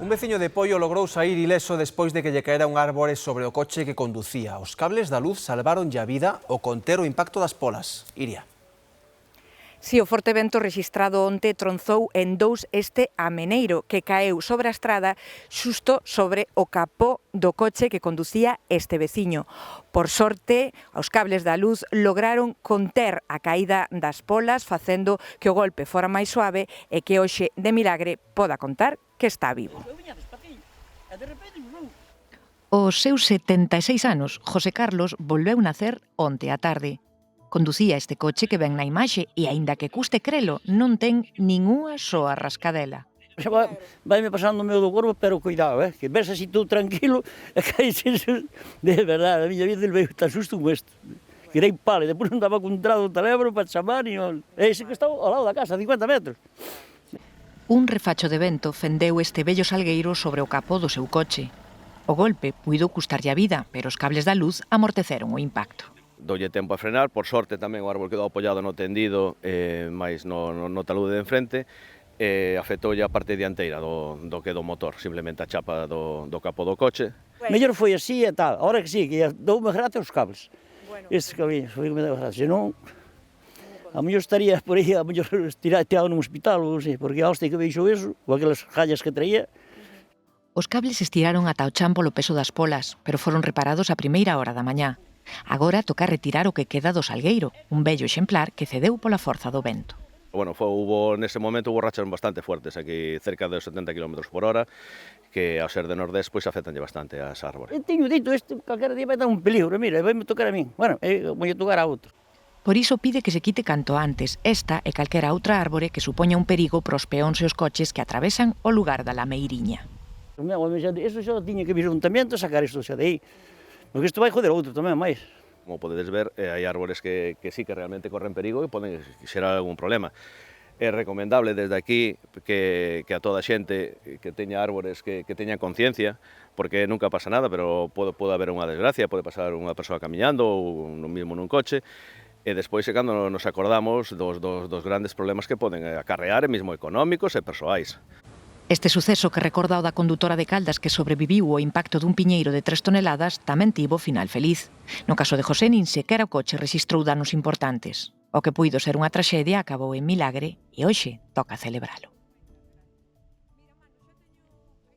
Un veciño de Poio logrou saír ileso despois de que lle caera un árbore sobre o coche que conducía. Os cables da luz salvaronlle a vida ao conter o impacto das polas. Iria. Si, o forte vento rexistrado onte tronzou en dous este ameneiro que caeu sobre a estrada xusto sobre o capó do coche que conducía este veciño. Por sorte, os cables da luz lograron conter a caída das polas, facendo que o golpe fora máis suave e que hoxe, de milagre, poda contar que está vivo. Aos seus 76 anos, José Carlos volveu nacer onte á tarde. Conducía este coche que ven na imaxe e, aínda que custe crelo, non ten nin unha soa rascadela. Vai-me pasando o meu do corpo, pero cuidado, que ves así todo tranquilo, e caes de verdade, a miña vida veio tan susto como este. Quirei pala, e depois non daba con entrado o teléfono para chamar, e ese que está ao lado da casa, a 50 metros. Un refacho de vento fendeu este vello salgueiro sobre o capó do seu coche. O golpe puido custarlle a vida, pero os cables da luz amorteceron o impacto. Doulle tempo a frenar, por sorte tamén o árbol quedou apoiado no tendido, máis no talude de enfrente, afectoulle a parte dianteira do que do motor, simplemente a chapa do capó do coche. Mellor foi así e tal, ahora que sí, que doume gracia os cables. Estes cables, foi que me deu gracia, senón, a mellor estaría por aí, a mellor tirado nun hospital, ou sei, porque a hostia que veixo eso, ou aquelas jallas que traía. Os cables estiraron ata o chan polo peso das polas, pero foron reparados a primeira hora da mañá. Agora toca retirar o que queda do salgueiro, un bello exemplar que cedeu pola forza do vento. Bueno, nese momento hubo rachas bastante fuertes, aquí cerca de 70 km por hora, que ao ser de nordés, pois afectanlle bastante as árbores. Teño dito, calquera día vai dar un peligro, mira, vai me tocar a min. Bueno, vai tocar a outro. Por iso pide que se quite canto antes esta e calquera outra árbore que supoña un perigo para os peóns e os coches que atravesan o lugar da lameiriña. Isto xa tiña que vir o ayuntamiento a sacar isto xa de aí. Porque isto vai joder outro tamén, máis. Como podedes ver, hai árbores que sí que realmente corren perigo e poden xerar algún problema. É recomendable desde aquí que a toda a xente que teña árbores que teña conciencia, porque nunca pasa nada, pero pode haber unha desgracia, pode pasar unha persoa camiñando ou mesmo nun coche, e despois é cando nos acordamos dos grandes problemas que poden acarrear, mesmo económicos e persoais. Este suceso que recorda o da condutora de Caldas que sobreviviu ao impacto dun piñeiro de 3 toneladas tamén tivo final feliz. No caso de José, nin sequera o coche rexistrou danos importantes. O que puido ser unha traxedia acabou en milagre e hoxe toca celebralo.